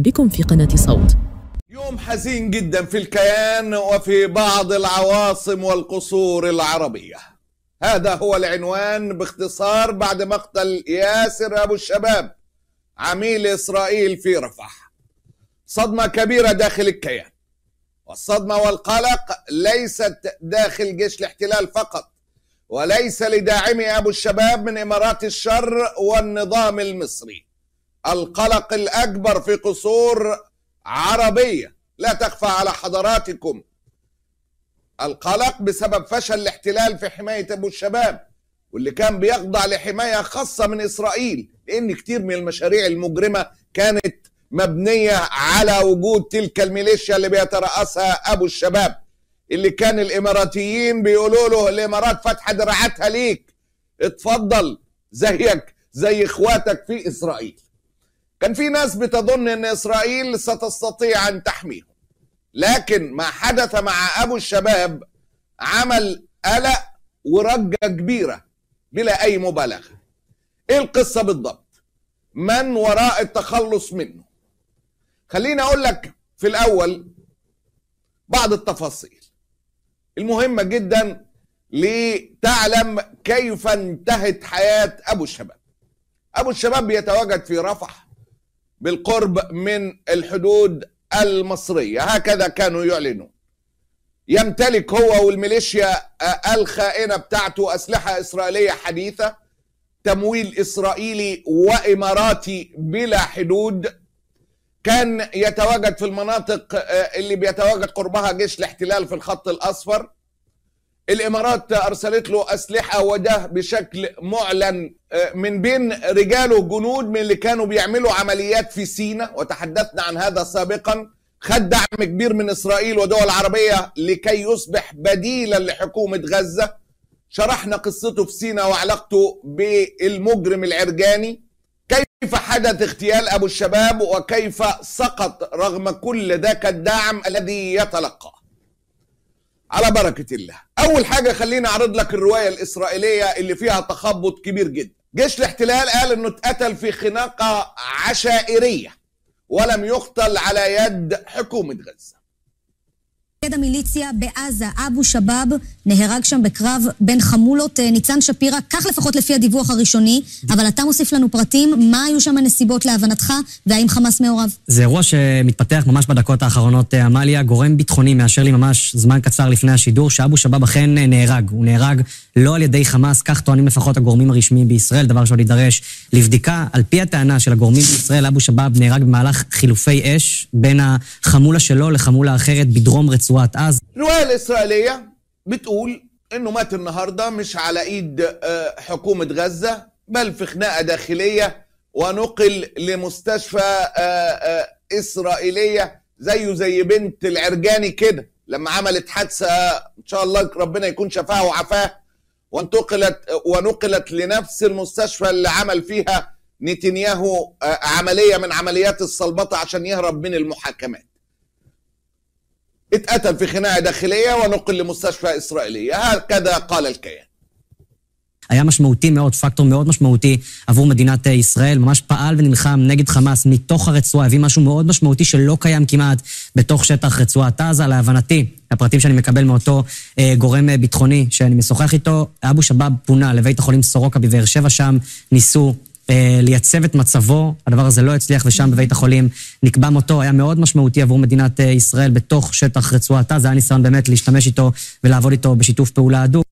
بكم في قناة صوت. يوم حزين جدا في الكيان وفي بعض العواصم والقصور العربية. هذا هو العنوان باختصار بعد مقتل ياسر أبو الشباب عميل إسرائيل في رفح. صدمة كبيرة داخل الكيان، والصدمة والقلق ليست داخل جيش الاحتلال فقط، وليس لداعمي أبو الشباب من إمارات الشر والنظام المصري. القلق الأكبر في قصور عربية لا تخفى على حضراتكم. القلق بسبب فشل الاحتلال في حماية أبو الشباب، واللي كان بيخضع لحماية خاصة من إسرائيل، لأن كتير من المشاريع المجرمة كانت مبنية على وجود تلك الميليشيا اللي بيترأسها أبو الشباب، اللي كان الإماراتيين بيقولوا له الإمارات فاتحة دراعاتها ليك، اتفضل زيك زي إخواتك في إسرائيل. كان في ناس بتظن أن إسرائيل ستستطيع أن تحميهم، لكن ما حدث مع أبو الشباب عمل قلق ورجة كبيرة بلا أي مبالغة. إيه القصة بالضبط؟ من وراء التخلص منه؟ خليني أقول لك في الأول بعض التفاصيل المهمة جدا لتعلم كيف انتهت حياة أبو الشباب. أبو الشباب بيتواجد في رفح بالقرب من الحدود المصرية، هكذا كانوا يعلنون. يمتلك هو والميليشيا الخائنة بتاعته أسلحة إسرائيلية حديثة، تمويل إسرائيلي وإماراتي بلا حدود. كان يتواجد في المناطق اللي بيتواجد قربها جيش الاحتلال في الخط الأصفر. الإمارات أرسلت له أسلحة، وده بشكل معلن، من بين رجاله جنود من اللي كانوا بيعملوا عمليات في سيناء، وتحدثنا عن هذا سابقا. خد دعم كبير من إسرائيل ودول عربية لكي يصبح بديلا لحكومة غزة. شرحنا قصته في سيناء وعلاقته بالمجرم العرجاني، كيف حدث اغتيال أبو الشباب وكيف سقط رغم كل ذاك الدعم الذي يتلقاه. على بركة الله، أول حاجة خليني أعرض لك الرواية الإسرائيلية اللي فيها تخبط كبير جدا. جيش الاحتلال قال إنه اتقتل في خناقة عشائرية ولم يقتل على يد حكومة غزة. מפקד המיליציה בעזה, אבו שבאב, נהרג שם בקרב בין חמולות. ניצן שפירא, כך לפחות לפי הדיווח הראשוני, אבל אתה מוסיף לנו פרטים, מה היו שם הנסיבות להבנתך, והאם חמאס מעורב? זה אירוע שמתפתח ממש בדקות האחרונות, עמליה. גורם ביטחוני מאשר לי ממש זמן קצר לפני השידור, שאבו שבאב אכן נהרג. הוא נהרג לא על ידי חמאס, כך טוענים לפחות הגורמים הרשמיים בישראל, דבר שעוד יידרש לבדיקה. על פי הטענה של הגורמים בישראל, אבו שבאב נהרג במהלך חילופי אש בין החמולה שלו לחמולה אחרת בדרום רצועת عز. الرواية الإسرائيلية بتقول إنه مات النهاردة مش على إيد حكومة غزة، بل في خناقة داخلية، ونقل لمستشفى إسرائيلية زيه زي بنت العرجاني كده لما عملت حادثة، إن شاء الله ربنا يكون شفاها وعافاه، ونقلت لنفس المستشفى اللي عمل فيها نتنياهو عملية من عمليات الصلبطة عشان يهرب من المحاكمات. اتقتل في خناقة داخلية ونقل لمستشفى إسرائيلية، هكذا قال الكيان. היה משמעותי מאוד, פקטור מאוד משמעותי עבור מדינת ישראל, ממש פעל ונלחם נגד חמאס מתוך הרצועה, הביא משהו מאוד משמעותי שלא קיים כמעט בתוך שטח רצועת עזה. להבנתי, הפרטים שאני מקבל מאותו גורם ביטחוני שאני משוחח איתו, אבו שבאב פונה לבית החולים סורוקה בבאר שבע, שם ניסו לייצב את מצבו, הדבר הזה לא הצליח, ושם בבית החולים נקבע מותו. היה מאוד משמעותי עבור מדינת ישראל בתוך שטח רצועת עזה, היה ניסיון באמת להשתמש איתו ולעבוד איתו בשיתוף פעולה הדוק.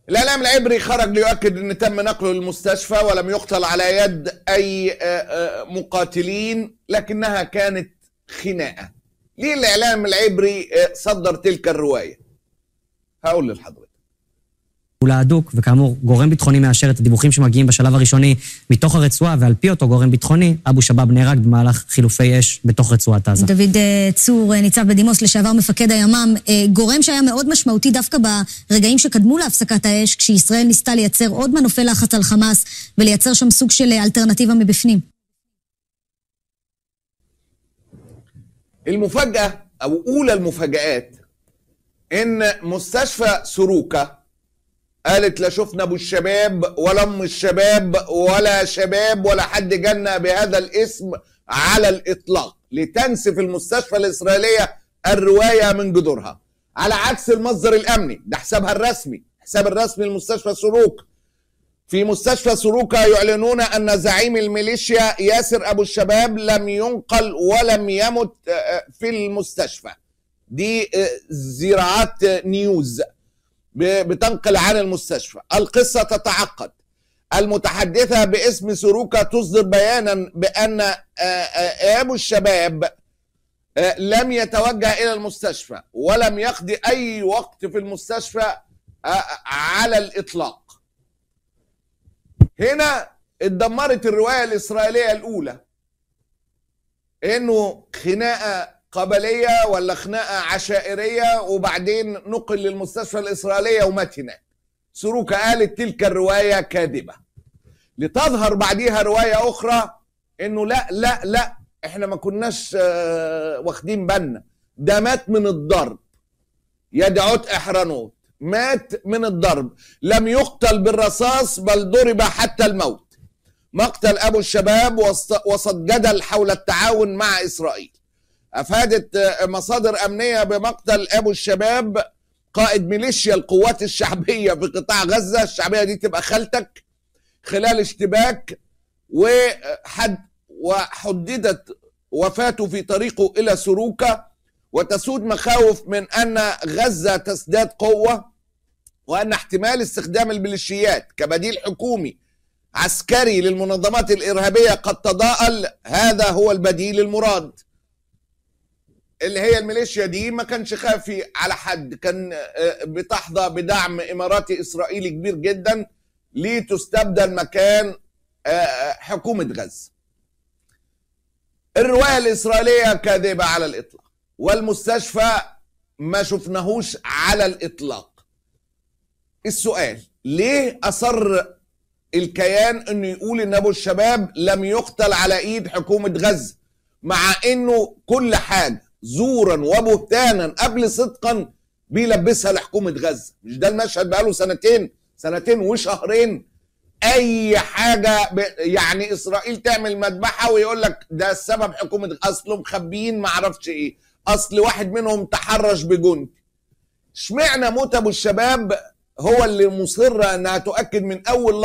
الإعلام العبري خرج ليؤكد أن تم نقله للمستشفى ولم يقتل على يد أي مقاتلين، لكنها كانت خناقة. ليه الإعلام العبري صدر تلك الرواية؟ هقول لحضرتك. פעולה הדוק, וכאמור, גורם ביטחוני מאשר את הדיווחים שמגיעים בשלב הראשוני מתוך הרצועה, ועל פי אותו גורם ביטחוני, אבו שבאב נהרג במהלך חילופי אש בתוך רצועת עזה. דוד צור, ניצב בדימוס, לשעבר מפקד הימ"מ, גורם שהיה מאוד משמעותי דווקא ברגעים שקדמו להפסקת האש, כשישראל ניסתה לייצר עוד מנופי לחץ על חמאס, ולייצר שם סוג של אלטרנטיבה מבפנים. المفاجأة أو أولى المفاجآت إن مستشفى سوروكا قالت لا شفنا ابو الشباب ولا ام الشباب ولا شباب ولا حد جالنا بهذا الاسم على الاطلاق لتنسف المستشفى الاسرائيليه الروايه من جذورها، على عكس المصدر الامني. ده حسابها الرسمي، حساب الرسمي لمستشفى سروق. في مستشفى سروقة يعلنون ان زعيم الميليشيا ياسر ابو الشباب لم ينقل ولم يمت في المستشفى. دي زراعات نيوز بتنقل عن المستشفى. القصة تتعقد. المتحدثة باسم سروقة تصدر بيانا بأن أبو الشباب لم يتوجه إلى المستشفى ولم يقضي أي وقت في المستشفى على الإطلاق. هنا اتدمرت الرواية الإسرائيلية الأولى إنه خناقة قبلية ولا خناقة عشائرية وبعدين نقل للمستشفى الإسرائيلية ومات هناك. سروقة قالت تلك الرواية كاذبة، لتظهر بعديها رواية أخرى إنه لا لا لا إحنا ما كناش واخدين بالنا، ده مات من الضرب. يدعوت إحرانوت مات من الضرب، لم يقتل بالرصاص بل ضرب حتى الموت. مقتل أبو الشباب وسط جدل حول التعاون مع إسرائيل. أفادت مصادر أمنية بمقتل أبو الشباب قائد ميليشيا القوات الشعبية في قطاع غزة، الشعبية دي تبقى خالتك، خلال اشتباك وحددت وفاته في طريقه إلى سروقة. وتسود مخاوف من أن غزة تزداد قوة وأن احتمال استخدام الميليشيات كبديل حكومي عسكري للمنظمات الإرهابية قد تضاءل. هذا هو البديل المراد، اللي هي الميليشيا دي ما كانش خافي على حد، كان بتحظى بدعم إماراتي إسرائيلي كبير جدا لتستبدل مكان حكومة غزة. الرواية الإسرائيلية كاذبة على الإطلاق، والمستشفى ما شفناهوش على الإطلاق. السؤال ليه أصر الكيان انه يقول ان ابو الشباب لم يقتل على ايد حكومة غزة، مع انه كل حاجة زورا وبهتانا قبل صدقا بيلبسها لحكومة غزة؟ مش ده المشهد بقاله سنتين وشهرين. اي حاجة يعني اسرائيل تعمل مذبحة ويقول لك ده السبب حكومة، اصله مخبيين معرفش ايه، اصل واحد منهم تحرش بجندي. اشمعنى موت ابو الشباب هو اللي مصر انها تؤكد من اول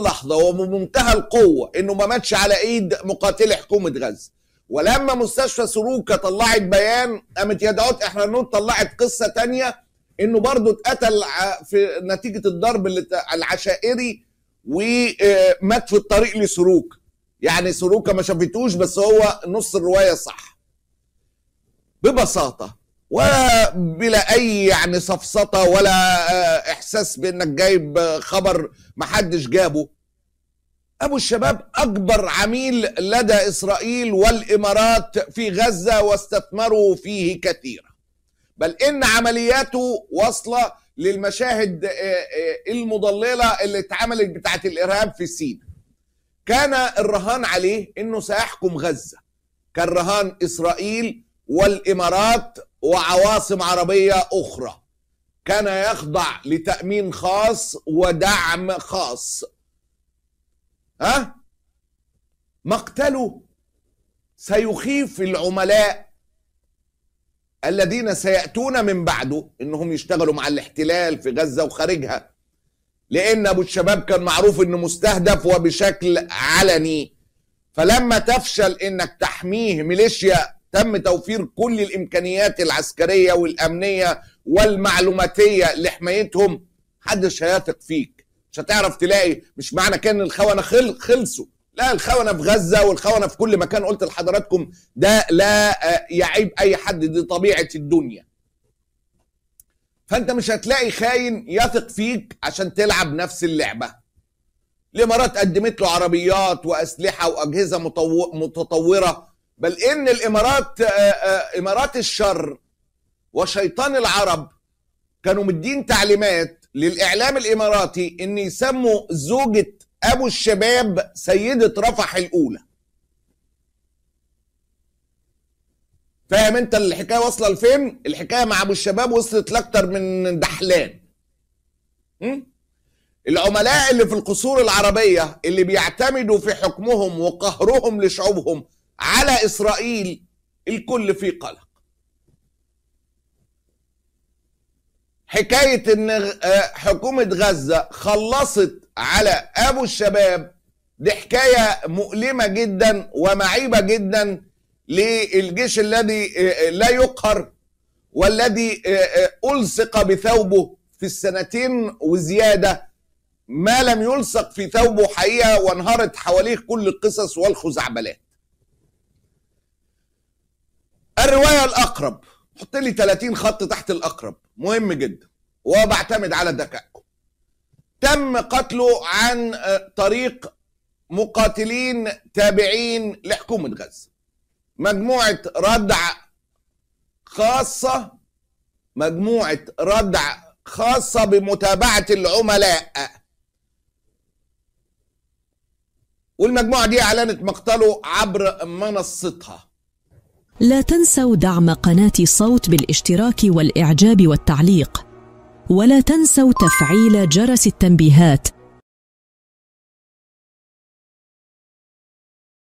لحظة وبمنتهى القوة انه ما ماتش على ايد مقاتلي حكومة غزة؟ ولما مستشفى سروقة طلعت بيان، قامت يدعوت إحرانوت طلعت قصة تانية انه برضه اتقتل في نتيجة الضرب العشائري ومات في الطريق لسروقة. يعني سروقة ما شافتوش، بس هو نص الرواية صح ببساطة وبلا اي يعني سفسطة ولا احساس بانك جايب خبر محدش جابه. ابو الشباب اكبر عميل لدى اسرائيل والامارات في غزة واستثمروا فيه كثيرا، بل ان عملياته واصلة للمشاهد المضللة اللي اتعملت بتاعت الارهاب في سيناء. كان الرهان عليه انه سيحكم غزة، كان رهان اسرائيل والامارات وعواصم عربية اخرى، كان يخضع لتأمين خاص ودعم خاص. مقتله سيخيف العملاء الذين سيأتون من بعده انهم يشتغلوا مع الاحتلال في غزة وخارجها، لان ابو الشباب كان معروف انه مستهدف وبشكل علني. فلما تفشل انك تحميه ميليشيا تم توفير كل الامكانيات العسكرية والامنية والمعلوماتية لحمايتهم، محدش هيثق فيك، مش هتعرف تلاقي. مش معنى كان الخونة خلصوا، لا، الخونة في غزة والخونة في كل مكان، قلت لحضراتكم ده لا يعيب اي حد، دي طبيعة الدنيا. فانت مش هتلاقي خاين يثق فيك عشان تلعب نفس اللعبة. الامارات قدمت له عربيات واسلحة واجهزة متطورة، بل ان الامارات امارات الشر وشيطان العرب كانوا مدين تعليمات للاعلام الاماراتي ان يسموا زوجة ابو الشباب سيدة رفح الاولى. فاهم انت الحكايه واصله لفين؟ الحكايه مع ابو الشباب وصلت لاكتر من دحلان. العملاء اللي في القصور العربية اللي بيعتمدوا في حكمهم وقهرهم لشعوبهم على إسرائيل، الكل في قلق. حكاية ان حكومة غزة خلصت على ابو الشباب دي حكاية مؤلمة جدا ومعيبة جدا للجيش الذي لا يقهر والذي ألصق بثوبه في السنتين وزيادة ما لم يلصق في ثوبه حقيقة، وانهارت حواليه كل القصص والخزعبلات. الرواية الأقرب، حط لي 30 خط تحت الأقرب، مهم جدا وبعتمد على ذكائكم. تم قتله عن طريق مقاتلين تابعين لحكومة غزة، مجموعة ردع خاصة بمتابعة العملاء، والمجموعة دي أعلنت مقتله عبر منصتها. لا تنسوا دعم قناة صوت بالاشتراك والإعجاب والتعليق، ولا تنسوا تفعيل جرس التنبيهات